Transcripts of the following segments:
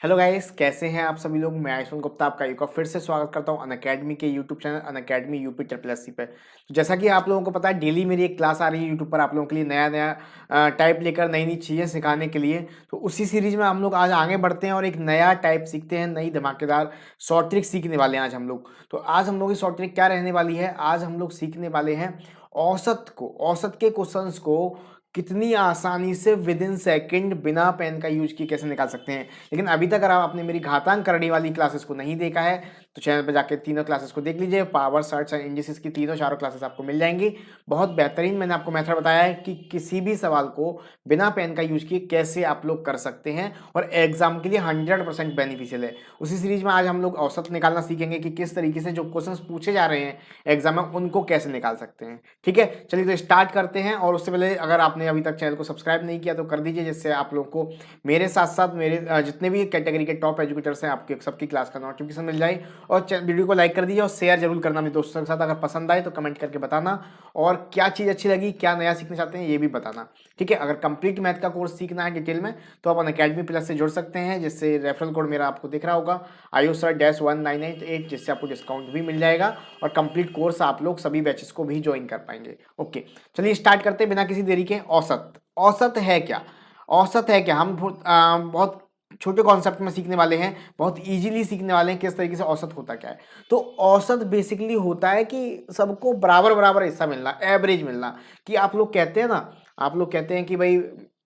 Hello guys, कैसे हैं आप सभी लोग। मैं आयुष्मान गुप्ता आपका एक बार फिर से स्वागत करता हूं अनअकैडमी के YouTube channel Unacademy UP triple S C पे। तो जैसा कि आप लोगों को पता है, डेली मेरी एक क्लास आ रही है यूट्यूब पर आप लोगों के लिए नया नया टाइप लेकर नई नई चीज़ें सिखाने के लिए। तो उसी सीरीज में हम लोग आज आगे बढ़ते हैं और एक नया टाइप सीखते हैं, नई धमाकेदार शॉर्ट ट्रिक सीखने वाले हैं आज हम लोग। तो आज हम लोग की शॉर्ट ट्रिक क्या रहने वाली है, आज हम लोग सीखने वाले हैं औसत के क्वेश्चंस को कितनी आसानी से विद इन सेकेंड बिना पेन का यूज किए कैसे निकाल सकते हैं। लेकिन अभी तक अगर आपने मेरी घातांक करने वाली क्लासेस को नहीं देखा है तो चैनल पर जाकर तीनों क्लासेस को देख लीजिए। पावर, सर्च एंड इंडिसेस की तीनों चारों क्लासेस आपको मिल जाएंगी। बहुत बेहतरीन मैंने आपको मेथड बताया है कि किसी भी सवाल को बिना पेन का यूज किए कैसे आप लोग कर सकते हैं और एग्जाम के लिए 100% बेनिफिशियल है। उसी सीरीज में आज हम लोग औसत निकालना सीखेंगे कि किस तरीके से जो क्वेश्चंस पूछे जा रहे हैं एग्जाम में उनको कैसे निकाल सकते हैं। ठीक है, चलिए तो स्टार्ट करते हैं। और उससे पहले अगर आपने अभी तक चैनल को सब्सक्राइब नहीं किया तो कर दीजिए, जिससे आप लोगों को मेरे साथ साथ मेरे जितने भी कैटेगरी के टॉप एजुकेटर्स हैं आपके सबकी क्लास का नोटिफिकेशन मिल जाए। और वीडियो को लाइक कर दीजिए और शेयर जरूर करना अपने दोस्तों के साथ। अगर पसंद आए तो कमेंट करके बताना और क्या चीज़ अच्छी लगी, क्या नया सीखना चाहते हैं ये भी बताना। ठीक है, अगर कंप्लीट मैथ का कोर्स सीखना है डिटेल में तो आप अनअकैडमी प्लस से जुड़ सकते हैं, जिससे रेफरल कोड मेरा आपको दिख रहा होगा IOSR-1988, जिससे आपको डिस्काउंट भी मिल जाएगा और कंप्लीट कोर्स आप लोग सभी बैचेस को भी ज्वाइन कर पाएंगे। ओके, चलिए स्टार्ट करते हैं बिना किसी देरी के। औसत औसत है क्या? औसत है क्या? हम बहुत छोटे कॉन्सेप्ट में सीखने वाले हैं, बहुत इजीली सीखने वाले हैं किस तरीके से औसत होता क्या है। तो औसत बेसिकली होता है कि सबको बराबर बराबर हिस्सा मिलना, एवरेज मिलना। कि आप लोग कहते हैं ना, आप लोग कहते हैं कि भाई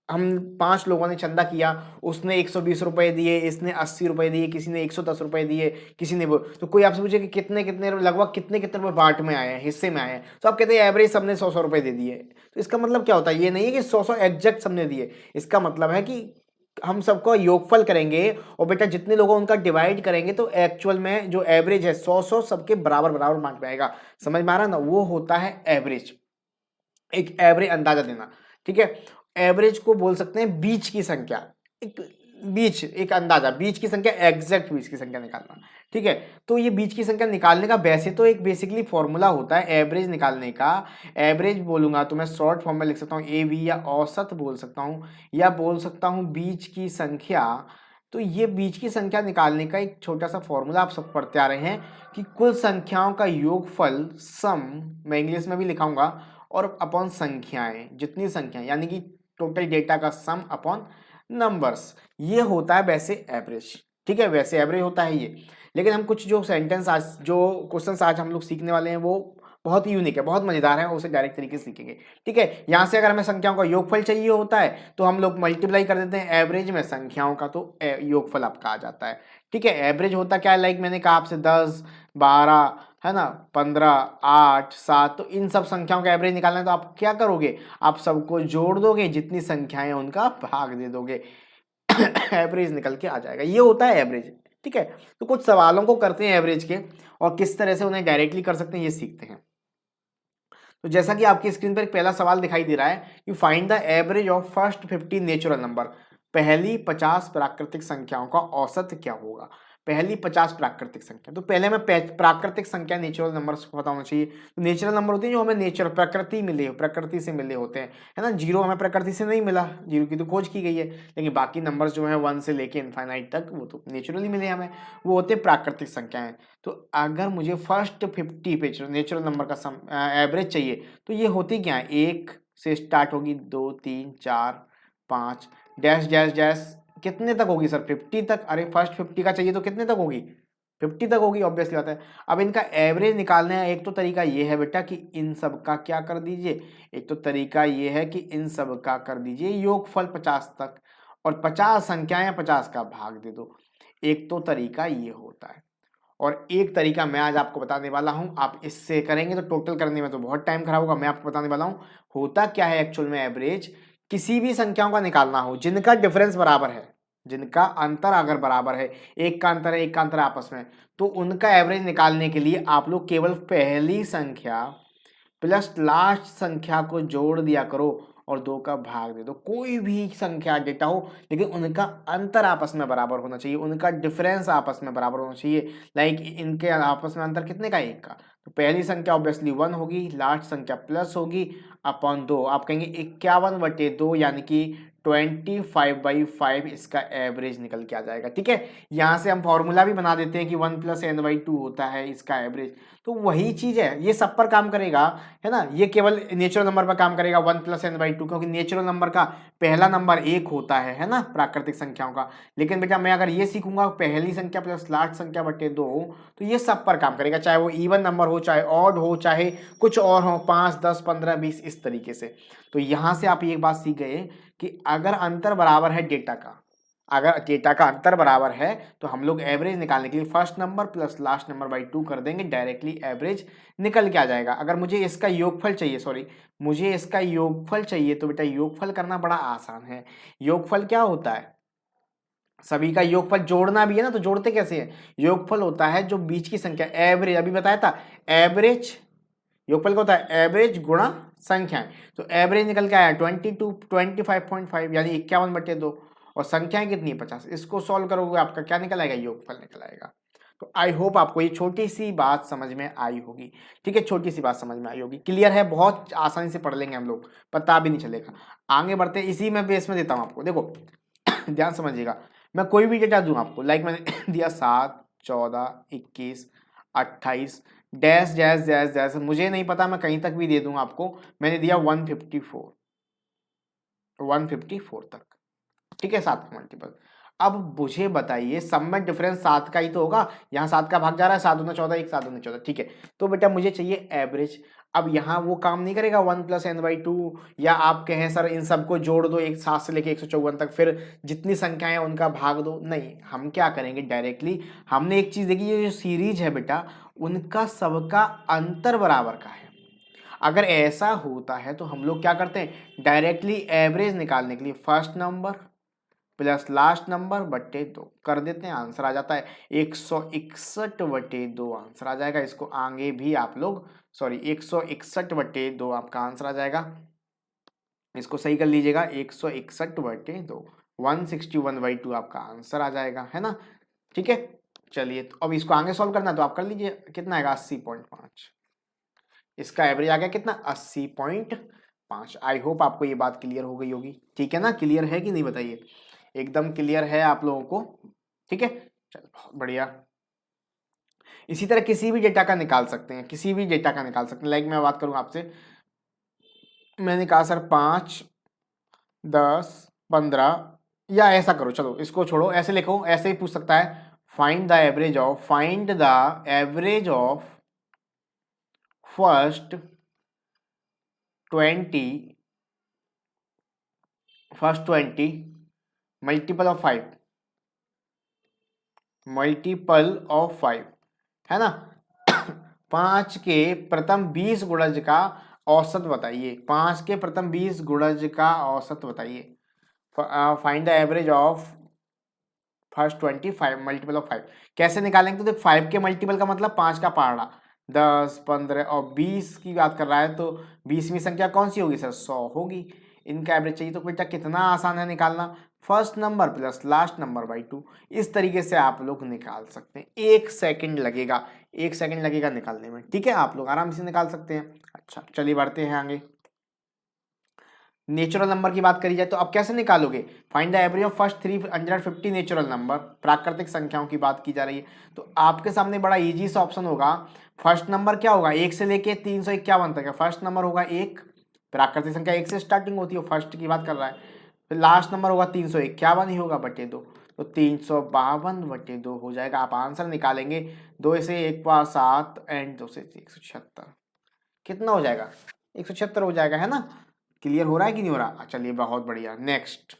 हम 5 लोगों ने चंदा किया, उसने 120 रुपए दिए, इसने 80 रुपए दिए, किसी ने 110 रुपए दिए, किसी ने वो। तो कोई आपसे पूछे कि कितने कितने लगभग कितने कितने रुपए बांट में आए हैं, हिस्से में आए हैं, तो आप कहते हैं एवरेज सबने 100 रुपए दे दिए। तो इसका मतलब क्या होता है? ये नहीं है कि 100 एग्जैक्ट सबने दिए। इसका मतलब है कि हम सबको योगफल करेंगे और बेटा जितने लोगों उनका डिवाइड करेंगे तो एक्चुअल में जो एवरेज है 100 सबके बराबर बराबर बांट में आएगा। समझ में आ रहा ना? वो होता है एवरेज, एक एवरेज अंदाजा देना। ठीक है, एवरेज को बोल सकते हैं बीच की संख्या। एक बीच, एक अंदाजा, बीच की संख्या, एग्जैक्ट बीच की संख्या निकालना। ठीक है, तो ये बीच की संख्या निकालने का वैसे तो एक बेसिकली फॉर्मूला होता है एवरेज निकालने का। एवरेज बोलूंगा तो मैं शॉर्ट फॉर्म में लिख सकता हूँ एवी, या औसत बोल सकता हूँ, या बोल सकता हूँ बीच की संख्या। तो ये बीच की संख्या निकालने का एक छोटा सा फॉर्मूला आप सब पढ़ते आ रहे हैं कि कुल संख्याओं का योगफल, सम, मैं इंग्लिश में भी लिखाऊंगा, और अपॉन संख्याएं, जितनी संख्याएं यानी कि टोटल डेटा का सम अपॉन नंबर्स, ये होता है वैसे एवरेज। ठीक है, वैसे एवरेज होता है ये। लेकिन हम कुछ जो सेंटेंस आज, जो क्वेश्चंस आज हम लोग सीखने वाले हैं वो बहुत ही यूनिक है, बहुत मजेदार है, उसे डायरेक्ट तरीके से सीखेंगे। ठीक है, यहां से अगर हमें संख्याओं का योगफल चाहिए होता है तो हम लोग मल्टीप्लाई कर देते हैं एवरेज में संख्याओं का, तो योगफल आपका आ जाता है। ठीक है, एवरेज होता क्या है, लाइक मैंने कहा आपसे 10, 12, है ना, 15, 8, 7, तो इन सब संख्याओं का एवरेज निकालना है तो आप क्या करोगे? आप सबको जोड़ दोगे, जितनी संख्याएं उनका भाग दे दोगे, एवरेज निकल के आ जाएगा। ये होता है एवरेज। ठीक है, तो कुछ सवालों को करते हैं एवरेज के और किस तरह से उन्हें डायरेक्टली कर सकते हैं ये सीखते हैं। तो जैसा कि आपकी स्क्रीन पर एक पहला सवाल दिखाई दे रहा है कि find the average of first 50 natural number. पहली 50 प्राकृतिक संख्याओं का औसत क्या होगा? पहली 50 प्राकृतिक संख्या, तो पहले हमें प्राकृतिक संख्या नेचुरल नंबर पता होना चाहिए। तो नेचुरल नंबर होते हैं जो हमें नेचर, प्रकृति मिले, प्रकृति से मिले होते हैं, है ना। जीरो हमें प्रकृति से नहीं मिला, जीरो की तो खोज की गई है, लेकिन बाकी नंबर्स जो है 1 से लेके इनफाइनाइट तक वो तो नेचुरली मिले हमें, वो होते हैं प्राकृतिक संख्याएं। तो अगर मुझे फर्स्ट 50 पे नेचुरल नंबर का एवरेज चाहिए तो ये होती क्या है, 1 से स्टार्ट होगी, 2, 3, 4, 5, डैश डैश डैश, कितने तक होगी सर? 50 तक। अरे फर्स्ट 50 का चाहिए तो कितने तक होगी? 50 तक होगी, ऑब्वियसली बात है। अब इनका एवरेज निकालने का एक तो तरीका ये है बेटा कि इन सब का क्या कर दीजिए, एक तो तरीका ये है कि इन सब का कर दीजिए योगफल 50 तक, और 50 संख्याएं 50 का भाग दे दो। एक तो तरीका ये होता है, और एक तरीका मैं आज आपको बताने वाला हूं। आप इससे करेंगे तो टोटल करने में तो बहुत टाइम खराब होगा। मैं आपको बताने वाला हूं होता क्या है एक्चुअल में। एवरेज किसी भी संख्याओं का निकालना हो जिनका डिफरेंस बराबर है, जिनका अंतर अगर बराबर है, एक का अंतर है, एक का अंतर है आपस में, तो उनका एवरेज निकालने के लिए आप लोग केवल पहली संख्या प्लस लास्ट संख्या को जोड़ दिया करो और 2 का भाग दे दो। कोई भी संख्या डेटा हो लेकिन उनका अंतर आपस में बराबर होना चाहिए, उनका डिफरेंस आपस में बराबर होना चाहिए। लाइक इनके आपस में अंतर कितने का? 1 का। तो पहली संख्या ऑब्वियसली 1 होगी, लास्ट संख्या प्लस होगी अपॉन 2। आप कहेंगे 51/2 यानी कि 25/5 इसका एवरेज निकल के आ जाएगा। ठीक है, यहाँ से हम फॉर्मूला भी बना देते हैं कि 1 + n/2 होता है इसका एवरेज। तो वही चीज है, ये सब पर काम करेगा, है ना। ये केवल नेचुरल नंबर पर काम करेगा 1 + n/2, क्योंकि नेचुरल नंबर का पहला नंबर 1 होता है ना, प्राकृतिक संख्याओं का। लेकिन बेटा मैं अगर ये सीखूंगा पहली संख्या प्लस लास्ट संख्या बटे 2, तो ये सब पर काम करेगा, चाहे वो इवन नंबर हो, चाहे ऑड हो, चाहे कुछ और हो, 5, 10, 15, 20 इस तरीके से। तो यहां से आप ये बात सीख गए कि अगर अंतर बराबर है डेटा का, अगर डेटा का अंतर बराबर है तो हम लोग एवरेज निकालने के लिए first number plus last number by 2 कर देंगे, डायरेक्टली एवरेज निकल के आ जाएगा। अगर मुझे इसका योगफल चाहिए, मुझे इसका योगफल चाहिए, तो बेटा योगफल करना बड़ा आसान है। योगफल क्या होता है, सभी का योगफल जोड़ना भी है ना, तो जोड़ते कैसे है, योगफल होता है जो बीच की संख्या, एवरेज अभी बताया था, एवरेज योगफल क्या होता है, एवरेज गुणा संख्याएं। तो एवरेज निकल के आया 25.5 यानी 51/2, और संख्याएं कितनी है 50। इसको सॉल्व करोगे आपका क्या निकल आएगा, योगफल निकल आएगा। तो आई होप आपको ये छोटी सी बात समझ में आई होगी। ठीक है, छोटी सी बात समझ में आई होगी, क्लियर है, बहुत आसानी से पढ़ लेंगे हम लोग, पता भी नहीं चलेगा। आगे बढ़ते इसी में बेस में देता हूं आपको, देखो ध्यान समझिएगा। मैं कोई भी डेटा दूं आपको, लाइक मैंने दिया 7, 14, 21, 28 डैश डैश डैश डैश, मुझे नहीं पता, मैं कहीं तक भी दे दूंगा आपको। मैंने दिया 154 तक। ठीक है, 7 का मल्टीपल। अब मुझे बताइए सब में डिफरेंस 7 का ही तो होगा, यहाँ 7 का भाग जा रहा है, 7 दूना 14, 1 7 दूना 14। ठीक है, तो बेटा मुझे चाहिए एवरेज। अब यहाँ वो काम नहीं करेगा 1 + n/2, या आप कहें सर इन सबको जोड़ दो, एक 7 से लेके 154 तक, फिर जितनी संख्याएं हैं उनका भाग दो, नहीं। हम क्या करेंगे, डायरेक्टली हमने एक चीज देखी, ये जो सीरीज है बेटा, उनका सबका अंतर बराबर का है। अगर ऐसा होता है तो हम लोग क्या करते हैं, डायरेक्टली एवरेज निकालने के लिए first number plus last number बटे 2 कर देते हैं, आंसर आ जाता है 161/2 आंसर आ जाएगा। इसको आगे भी आप लोग 161/2 आपका आंसर आ जाएगा। इसको सही कर लीजिएगा, 161/2 161/2 आपका आंसर आ जाएगा, है ना। ठीक है, चलिए तो अब इसको आगे सॉल्व करना, तो आप कर लीजिए, कितना आएगा 80.5। इसका एवरेज आ गया कितना, 80.5। आई होप आपको ये बात क्लियर हो गई होगी। ठीक है ना, क्लियर है कि नहीं बताइए, एकदम क्लियर है आप लोगों को। ठीक है, चलो बहुत बढ़िया। इसी तरह किसी भी डेटा का निकाल सकते हैं, किसी भी डेटा का निकाल सकते हैं। लाइक मैं बात करूंगा आपसे, मैंने कहा सर 5, 10, 15, या ऐसा करो, चलो इसको छोड़ो, ऐसे लिखो, ऐसे ही पूछ सकता है, find the average of first 20 multiple of 5, है ना। 5 के प्रथम 20 गुणज का औसत बताइए, 5 के प्रथम 20 गुणज का औसत बताइए। Find the average of first 25 multiple of 5। कैसे निकालेंगे, तो देख 5 के मल्टीपल का मतलब 5 का पहाड़ा, 10, 15 और 20 की बात कर रहा है, तो 20वीं संख्या कौन सी होगी सर, 100 होगी। इनका एवरेज चाहिए, तो बेटा कितना आसान है निकालना, first number plus last number by 2। इस तरीके से आप लोग निकाल सकते हैं, 1 सेकंड लगेगा, 1 सेकंड लगेगा निकालने में। ठीक है, आप लोग आराम से निकाल सकते हैं। अच्छा चलिए बढ़ते हैं आगे। नेचुरल नंबर की बात करी जाए तो अब कैसे निकालोगे, find the average of first 350 natural number, प्राकृतिक संख्याओं की बात की जा रही है। तो आपके सामने बड़ा इजी सा ऑप्शन होगा, फर्स्ट नंबर क्या होगा, 1 से लेके 351 तक है, फर्स्ट नंबर होगा 1, प्राकृतिक संख्या 1 से स्टार्टिंग होती है, फर्स्ट की बात कर रहा है। फिर लास्ट नंबर होगा 351 ही होगा बटे 2, तो 352/2 हो जाएगा। आप आंसर निकालेंगे, 2 से 1 बार 7 एंड 2 से 176, कितना हो जाएगा, 176 हो जाएगा, है ना। क्लियर हो रहा है कि नहीं हो रहा, चलिए बहुत बढ़िया। नेक्स्ट,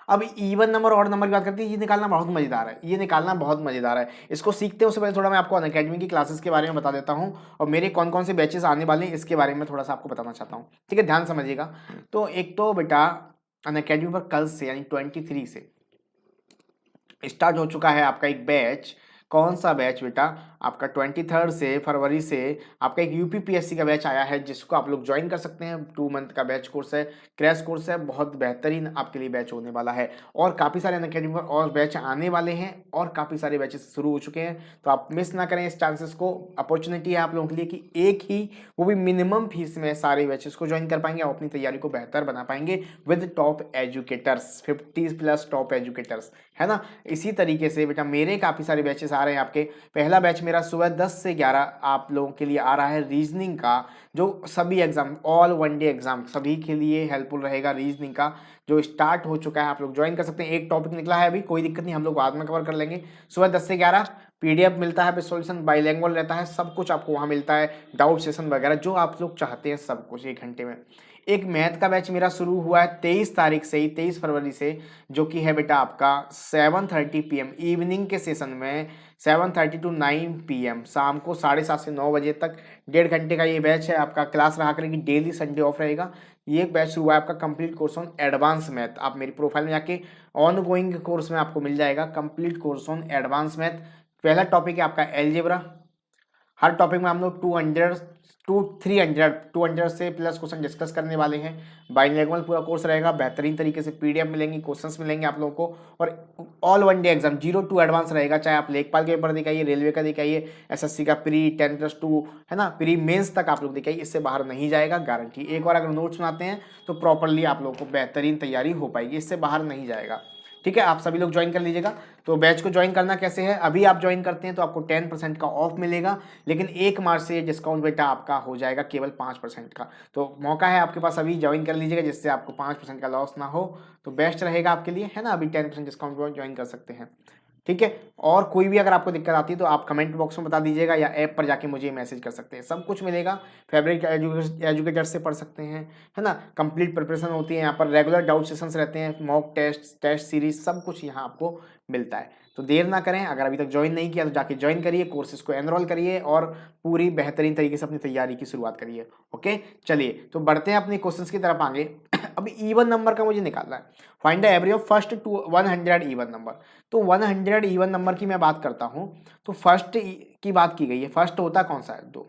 अब इवन नंबर और नंबर की बात करते हैं, ये निकालना बहुत मजेदार है, ये निकालना बहुत मजेदार है। इसको सीखते हैं उससे पहले थोड़ा मैं आपको अनअकैडमी की क्लासेस के बारे में बता देता हूँ, और मेरे कौन कौन से बैचेस आने वाले हैं इसके बारे में थोड़ा सा आपको बताना चाहता हूँ। ठीक है, ध्यान समझिएगा। तो एक तो बेटा अनअकैडमी पर कल से यानी 23 से स्टार्ट हो चुका है आपका एक बैच, कौन सा बैच बेटा? आपका 23 से फरवरी से आपका एक यूपीपीएससी का बैच आया है जिसको आप लोग ज्वाइन कर सकते हैं। 2 मंथ का बैच कोर्स है, क्रैश कोर्स है, बहुत बेहतरीन आपके लिए बैच होने वाला है। और काफ़ी सारे अनअकैडमी पर और बैच आने वाले हैं और काफ़ी सारे बैचेस शुरू हो चुके हैं, तो आप मिस ना करें इस चांसेस को। अपॉर्चुनिटी है आप लोगों के लिए कि एक ही, वो भी मिनिमम फीस में सारे बैचेस को ज्वाइन कर पाएंगे और अपनी तैयारी को बेहतर बना पाएंगे with top educators, 50+ top educators, है ना। इसी तरीके से बेटा मेरे काफ़ी सारे बैचेस आ रहे हैं आपके। पहला बैच मेरा सुबह 10 से 11 आप लोगों के लिए आ रहा है रीजनिंग का, जो सभी exam, all one day exam सभी के लिए हेल्पफुल रहेगा। रीजनिंग का जो स्टार्ट हो चुका है, आप लोग ज्वाइन कर सकते हैं। एक टॉपिक निकला है अभी, कोई दिक्कत नहीं, हम लोग बाद में कवर कर लेंगे। सुबह 10 से 11 पीडीएफ मिलता है, सॉल्यूशन बाइलैंग्वेज रहता है, सब कुछ आपको वहाँ मिलता है, डाउट सेशन वगैरह जो आप लोग चाहते हैं सब कुछ 1 घंटे में। एक मैथ का बैच मेरा शुरू हुआ है 23 तारीख से ही, 23 फरवरी से, जो कि है बेटा आपका 7:30 PM इवनिंग के सेशन में, 7:30 to 9 PM शाम को 7:30 से 9 बजे तक 1.5 घंटे का ये बैच है आपका। क्लास रहा करेगी डेली, संडे ऑफ रहेगा। ये एक बैच शुरू हुआ है आपका complete course on advance math. आप मेरी प्रोफाइल में जाके ऑन गोइंग कोर्स में आपको मिल जाएगा complete course on advance math. पहला टॉपिक है आपका एलजेब्रा। हर टॉपिक में हम लोग 200 से प्लस क्वेश्चन डिस्कस करने वाले हैं। बाइलिंगुअल पूरा कोर्स रहेगा, बेहतरीन तरीके से पीडीएफ मिलेंगी, क्वेश्चंस मिलेंगे आप लोगों को, और all one day exam 0 to advance रहेगा। चाहे आप लेखपाल के पेपर दिखाइए, रेलवे का दिखाइए, एसएससी का प्री 10+2, है ना, प्री मेंस तक आप लोग दिखाइए, इससे बाहर नहीं जाएगा, गारंटी। एक बार अगर नोट्स बनाते हैं तो प्रॉपरली आप लोगों को बेहतरीन तैयारी हो पाएगी, इससे बाहर नहीं जाएगा। ठीक है, आप सभी लोग ज्वाइन कर लीजिएगा। तो बैच को ज्वाइन करना कैसे है, अभी आप ज्वाइन करते हैं तो आपको 10% का ऑफ मिलेगा, लेकिन 1 मार्च से डिस्काउंट बेटा आपका हो जाएगा केवल 5% का। तो मौका है आपके पास, अभी ज्वाइन कर लीजिएगा जिससे आपको 5% का लॉस ना हो, तो बेस्ट रहेगा आपके लिए, है ना। अभी 10% डिस्काउंट ज्वाइन कर सकते हैं, ठीक है। और कोई भी अगर आपको दिक्कत आती है तो आप कमेंट बॉक्स में बता दीजिएगा या ऐप पर जाके मुझे मैसेज कर सकते हैं, सब कुछ मिलेगा। फैब्रिक एजुकेटर से पढ़ सकते हैं, है ना। कंप्लीट प्रिपरेशन होती है यहाँ पर, रेगुलर डाउट सेशंस रहते हैं, मॉक टेस्ट सीरीज, सब कुछ यहाँ आपको मिलता है। तो देर ना करें, अगर अभी तक ज्वाइन नहीं किया तो जाके ज्वाइन करिए, कोर्सेज को एनरोल करिए और पूरी बेहतरीन तरीके से अपनी तैयारी की शुरुआत करिए। ओके, चलिए तो बढ़ते हैं अपने क्वेश्चंस की तरफ आगे। अभी इवन नंबर का मुझे निकालना है, find the average of first to 100 even number. तो 100 इवन नंबर की मैं बात करता हूं, तो फर्स्ट की बात की गई है। फर्स्ट होता कौन सा है? 2,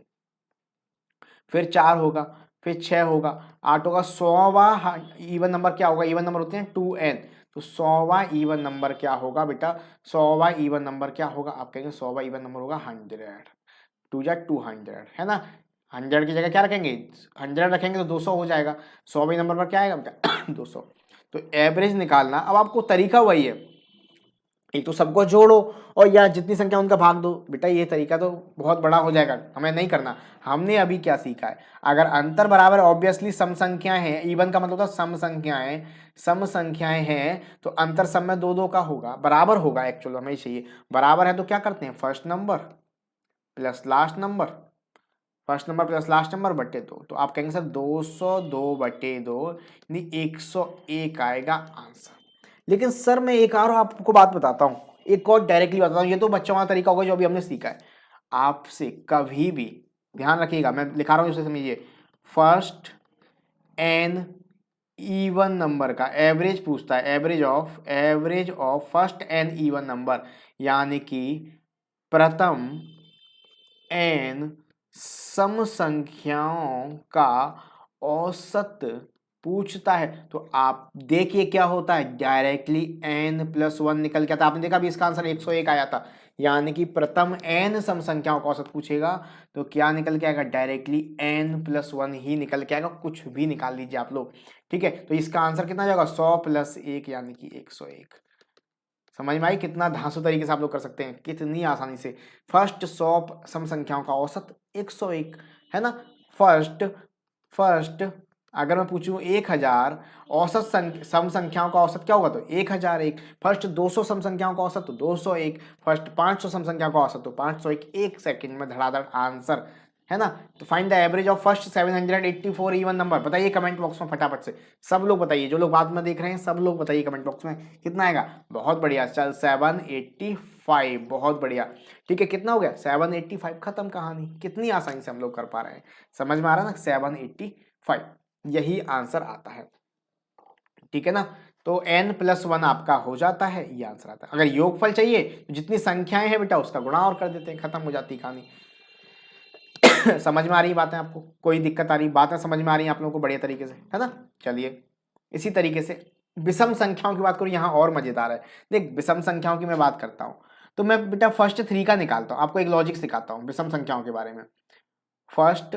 फिर 4 होगा, फिर 6 होगा, 8 होगा। 100वां इवन नंबर क्या होगा? इवन नंबर होते हैं 2n, तो 100वां इवन नंबर क्या होगा बेटा? 100वां इवन नंबर क्या होगा? आप कहेंगे 100वां इवन नंबर होगा 100, 2 जा 200, है ना। 100 की जगह क्या रखेंगे? 100 रखेंगे तो 200 हो जाएगा। 100वें नंबर पर क्या आएगा बेटा? 200। तो एवरेज निकालना, अब आपको तरीका वही है, एक तो सबको जोड़ो और या जितनी संख्या उनका भाग दो। बेटा ये तरीका तो बहुत बड़ा हो जाएगा, हमें नहीं करना। हमने अभी क्या सीखा है, अगर अंतर बराबर, ऑब्वियसली सम संख्याएं हैं, इवन का मतलब होता है सम संख्याएं, सम संख्याएं हैं तो अंतर सब में 2-2 का होगा, बराबर होगा। एक्चुअल हमें चाहिए बराबर है, तो क्या करते हैं? First number plus last number, first number plus last number बटे 2। तो आप कहेंगे सर 202/2 यानी 101 आएगा आंसर। लेकिन सर मैं एक और आपको बात बताता हूँ, एक और डायरेक्टली बताता हूँ, ये तो बच्चों वाला तरीका होगा जो अभी हमने सीखा है। आपसे कभी भी ध्यान रखिएगा, मैं लिखा रहा हूँ इसे समझिए, फर्स्ट एन इवन नंबर का एवरेज पूछता है, average of first n even number, यानी कि प्रथम एन सम संख्याओं का औसत पूछता है। तो आप देखिए क्या होता है, डायरेक्टली n+1 निकल के आता। आपने देखा भी इसका आंसर 101 आया था, यानी कि प्रथम n सम संख्याओं का औसत पूछेगा तो क्या निकल के आएगा? डायरेक्टली n+1 ही निकल के आएगा, कुछ भी निकाल लीजिए आप लोग, ठीक है। तो इसका आंसर कितना जाएगा? 100 + 1 यानी कि 101। समझ में आई कितना धांसू तरीके से आप लोग कर सकते हैं, कितनी आसानी से। फर्स्ट 100 सम संख्याओं का औसत 101, है ना। फर्स्ट अगर मैं पूछूं 1000 औसत सम संख्याओं का औसत क्या होगा? तो 1001। फर्स्ट 200 सम संख्याओं का औसत तो 201। फर्स्ट 500 सम संख्याओं का औसत तो 501। 1 सेकंड में धड़ाधड़ आंसर, है ना। तो find the average of first 784 even number. बताइए कमेंट बॉक्स में फटाफट से, सब लोग बताइए, जो लोग बाद में देख रहे हैं सब लोग बताइए कमेंट बॉक्स में कितना आएगा। बहुत बढ़िया, चल 785, बहुत बढ़िया, ठीक है। कितना हो गया? 785, खत्म कहानी। कितनी आसानी से हम लोग कर पा रहे हैं, समझ में आ रहा है ना? 785 यही आंसर आता है, ठीक है ना। तो n+1 आपका हो जाता है, ये आंसर आता है। अगर योगफल चाहिए तो जितनी संख्याएं हैं बेटा उसका गुणा और कर देते हैं, खत्म हो जाती कहानी। समझ में आ रही बातें आपको? कोई दिक्कत आ रही? बातें समझ में आ रही हैं आप लोगों को बढ़िया तरीके से, है ना? चलिए इसी तरीके से विषम संख्याओं की बात करूं, यहाँ और मजेदार है। देख विषम संख्याओं की मैं बात करता हूं तो मैं बेटा फर्स्ट 3 का निकालता हूं, आपको एक लॉजिक सिखाता हूं विषम संख्याओं के बारे में। फर्स्ट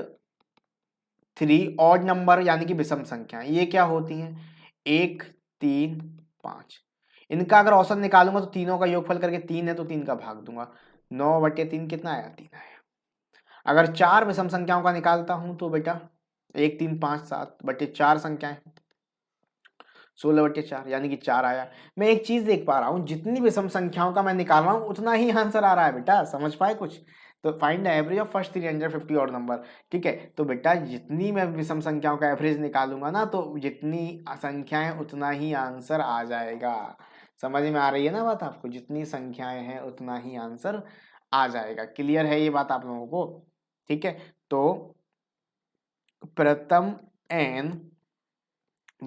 3 ऑड नंबर यानी कि विषम संख्याएं, ये क्या होती हैं? 1, 3, 5। इनका अगर औसत निकालूंगा तो तीनों का योगफल करके 3 है तो 3 का भाग दूंगा, 9/3 कितना आया? 3 आया। अगर 4 विषम संख्याओं का निकालता हूं तो बेटा 1, 3, 5, 7/4 संख्याएं, 16/4 यानी कि 4 आया। मैं एक चीज देख पा रहा हूं, जितनी विषम संख्याओं का मैं निकाल रहा हूं उतना ही आंसर आ रहा है बेटा, समझ पाए कुछ? तो find the average of first 350 odd number. ठीक है, तो बेटा जितनी मैं विषम संख्याओं का एवरेज निकालूंगा ना तो जितनी संख्याएं उतना ही आंसर आ जाएगा। समझ में आ रही है ना बात आपको? जितनी संख्याएं हैं उतना ही आंसर आ जाएगा। क्लियर है ये बात आप लोगों को? ठीक है, तो प्रथम n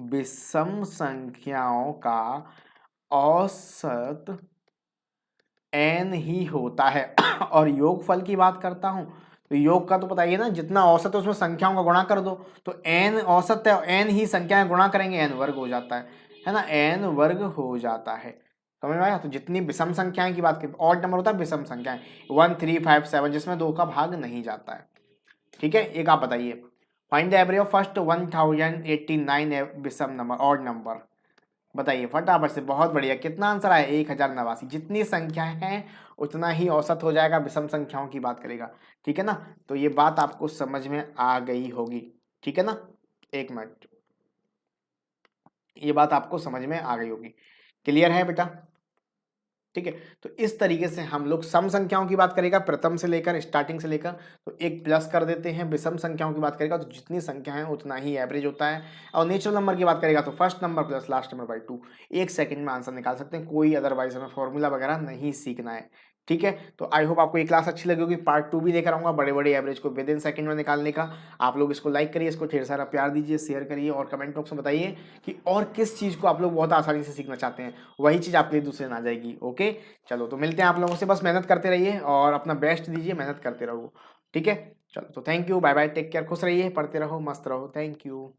विषम संख्याओं का औसत n ही होता है। और योगफल की बात करता हूं तो योग का तो पता ही है ना, जितना औसत है उसमें संख्याओं का गुणा कर दो, तो n औसत है, n ही संख्याएं गुणा करेंगे n वर्ग हो जाता है ना? n वर्ग हो जाता है, समझ में आया? तो जितनी विषम संख्याएं की बात करें, ऑड नंबर होता है विषम संख्याएं 1, 3, 5, 7 जिसमें 2 का भाग नहीं जाता है। ठीक है, एक आप बताइए, find the average of first 1089 विषम नंबर ऑड नंबर। बताइए फटाफट से, बहुत बढ़िया। कितना आंसर आया? 1089। जितनी संख्याएं हैं उतना ही औसत हो जाएगा, विषम संख्याओं की बात करेगा। ठीक है ना? तो ये बात आपको समझ में आ गई होगी। ठीक है ना? एक मिनट, ये बात आपको समझ में आ गई होगी। क्लियर है बेटा? ठीक है, तो इस तरीके से हम लोग सम संख्याओं की बात करेगा, प्रथम से लेकर स्टार्टिंग से लेकर तो एक प्लस कर देते हैं। विषम संख्याओं की बात करेगा तो जितनी संख्या है उतना ही एवरेज होता है। और नेचुरल नंबर की बात करेगा तो first number plus last number by 2। एक सेकंड में आंसर निकाल सकते हैं, कोई अदरवाइज हमें फॉर्मूला वगैरह नहीं सीखना है। ठीक है, तो आई होप आपको ये क्लास अच्छी लगी होगी। पार्ट 2 भी लेकर आऊंगा बड़े बड़े एवरेज को विद इन सेकंड में निकालने का। आप लोग इसको लाइक करिए, इसको ढेर सारा प्यार दीजिए, शेयर करिए और कमेंट बॉक्स में बताइए कि और किस चीज़ को आप लोग बहुत आसानी से सीखना चाहते हैं, वही चीज़ आपके लिए दूसरे में आ जाएगी। ओके, चलो तो मिलते हैं आप लोगों से। बस मेहनत करते रहिए और अपना बेस्ट दीजिए, मेहनत करते रहो। ठीक है, चलो तो thank you, bye bye, take care, खुश रहिए, पढ़ते रहो, मस्त रहो, थैंक यू।